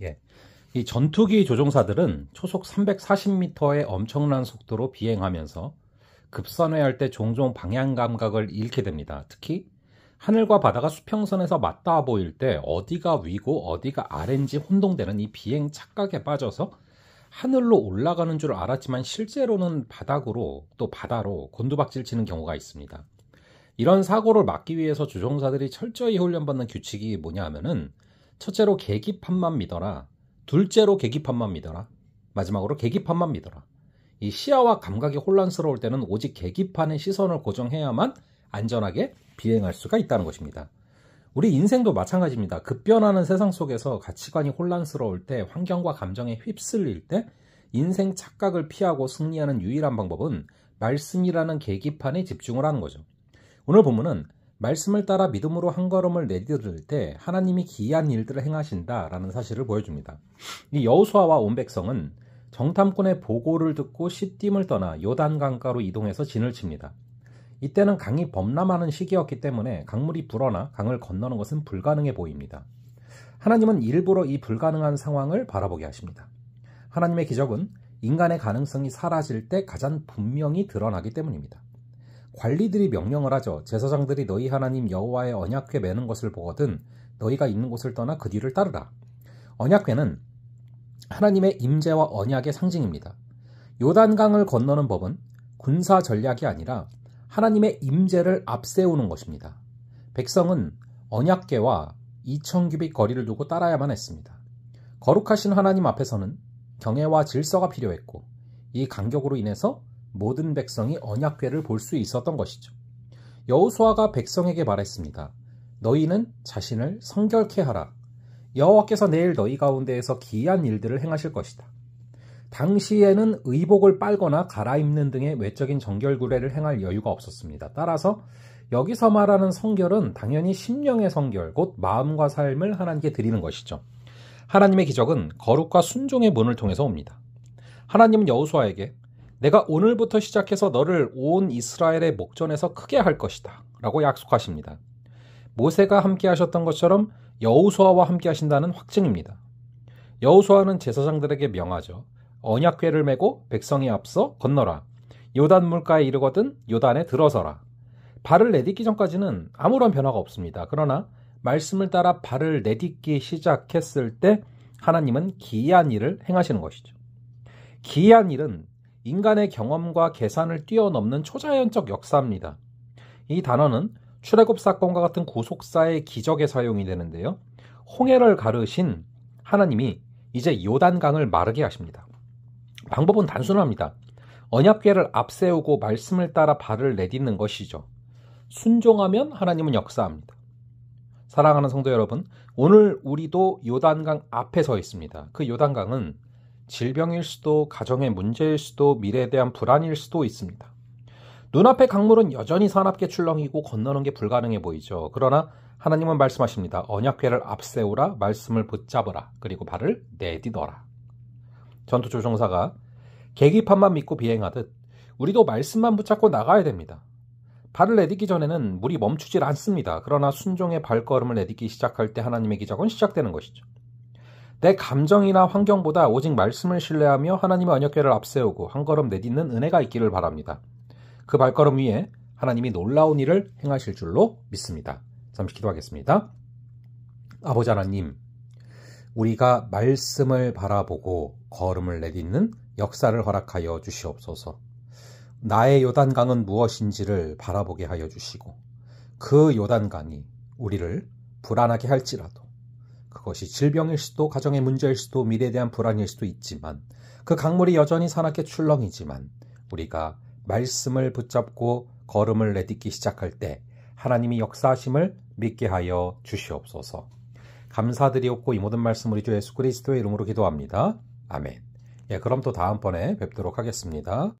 예. 이 전투기 조종사들은 초속 340m의 엄청난 속도로 비행하면서 급선회할 때 종종 방향 감각을 잃게 됩니다. 특히 하늘과 바다가 수평선에서 맞닿아 보일 때 어디가 위고 어디가 아래인지 혼동되는 이 비행 착각에 빠져서 하늘로 올라가는 줄 알았지만 실제로는 바닥으로 또 바다로 곤두박질 치는 경우가 있습니다. 이런 사고를 막기 위해서 조종사들이 철저히 훈련받는 규칙이 뭐냐 하면은, 첫째로 계기판만 믿어라, 둘째로 계기판만 믿어라, 마지막으로 계기판만 믿어라. 이 시야와 감각이 혼란스러울 때는 오직 계기판의 시선을 고정해야만 안전하게 비행할 수가 있다는 것입니다. 우리 인생도 마찬가지입니다. 급변하는 세상 속에서 가치관이 혼란스러울 때, 환경과 감정에 휩쓸릴 때 인생 착각을 피하고 승리하는 유일한 방법은 말씀이라는 계기판에 집중을 하는 거죠. 오늘 본문은 말씀을 따라 믿음으로 한 걸음을 내디딜 때 하나님이 기이한 일들을 행하신다라는 사실을 보여줍니다. 이 여호수아와 온 백성은 정탐꾼의 보고를 듣고 시딤을 떠나 요단강가로 이동해서 진을 칩니다. 이때는 강이 범람하는 시기였기 때문에 강물이 불어나 강을 건너는 것은 불가능해 보입니다. 하나님은 일부러 이 불가능한 상황을 바라보게 하십니다. 하나님의 기적은 인간의 가능성이 사라질 때 가장 분명히 드러나기 때문입니다. 관리들이 명령을 하죠. 제사장들이 너희 하나님 여호와의 언약궤 매는 것을 보거든 너희가 있는 곳을 떠나 그 뒤를 따르라. 언약궤는 하나님의 임재와 언약의 상징입니다. 요단강을 건너는 법은 군사 전략이 아니라 하나님의 임재를 앞세우는 것입니다. 백성은 언약궤와 2000규빗 거리를 두고 따라야만 했습니다. 거룩하신 하나님 앞에서는 경외와 질서가 필요했고, 이 간격으로 인해서 모든 백성이 언약궤를 볼 수 있었던 것이죠. 여호수아가 백성에게 말했습니다. 너희는 자신을 성결케 하라. 여호와께서 내일 너희 가운데에서 기이한 일들을 행하실 것이다. 당시에는 의복을 빨거나 갈아입는 등의 외적인 정결 구례를 행할 여유가 없었습니다. 따라서 여기서 말하는 성결은 당연히 심령의 성결, 곧 마음과 삶을 하나님께 드리는 것이죠. 하나님의 기적은 거룩과 순종의 문을 통해서 옵니다. 하나님은 여호수아에게 내가 오늘부터 시작해서 너를 온 이스라엘의 목전에서 크게 할 것이다 라고 약속하십니다. 모세가 함께 하셨던 것처럼 여호수아와 함께 하신다는 확증입니다. 여호수아는 제사장들에게 명하죠. 언약궤를 메고 백성이 앞서 건너라. 요단 물가에 이르거든 요단에 들어서라. 발을 내딛기 전까지는 아무런 변화가 없습니다. 그러나 말씀을 따라 발을 내딛기 시작했을 때 하나님은 기이한 일을 행하시는 것이죠. 기이한 일은 인간의 경험과 계산을 뛰어넘는 초자연적 역사입니다. 이 단어는 출애굽 사건과 같은 구속사의 기적에 사용이 되는데요. 홍해를 가르신 하나님이 이제 요단강을 마르게 하십니다. 방법은 단순합니다. 언약궤를 앞세우고 말씀을 따라 발을 내딛는 것이죠. 순종하면 하나님은 역사합니다. 사랑하는 성도 여러분, 오늘 우리도 요단강 앞에 서 있습니다. 그 요단강은 질병일 수도, 가정의 문제일 수도, 미래에 대한 불안일 수도 있습니다. 눈앞의 강물은 여전히 사납게 출렁이고 건너는 게 불가능해 보이죠. 그러나 하나님은 말씀하십니다. 언약궤를 앞세우라, 말씀을 붙잡으라, 그리고 발을 내딛어라. 전투조종사가 계기판만 믿고 비행하듯 우리도 말씀만 붙잡고 나가야 됩니다. 발을 내딛기 전에는 물이 멈추질 않습니다. 그러나 순종의 발걸음을 내딛기 시작할 때 하나님의 기적은 시작되는 것이죠. 내 감정이나 환경보다 오직 말씀을 신뢰하며 하나님의 언약궤를 앞세우고 한 걸음 내딛는 은혜가 있기를 바랍니다. 그 발걸음 위에 하나님이 놀라운 일을 행하실 줄로 믿습니다. 잠시 기도하겠습니다. 아버지 하나님, 우리가 말씀을 바라보고 걸음을 내딛는 역사를 허락하여 주시옵소서. 나의 요단강은 무엇인지를 바라보게 하여 주시고, 그 요단강이 우리를 불안하게 할지라도, 그것이 질병일 수도, 가정의 문제일 수도, 미래에 대한 불안일 수도 있지만, 그 강물이 여전히 사납게 출렁이지만 우리가 말씀을 붙잡고 걸음을 내딛기 시작할 때 하나님이 역사하심을 믿게 하여 주시옵소서. 감사드리옵고 이 모든 말씀 우리 주 예수 그리스도의 이름으로 기도합니다. 아멘. 그럼 또 다음번에 뵙도록 하겠습니다.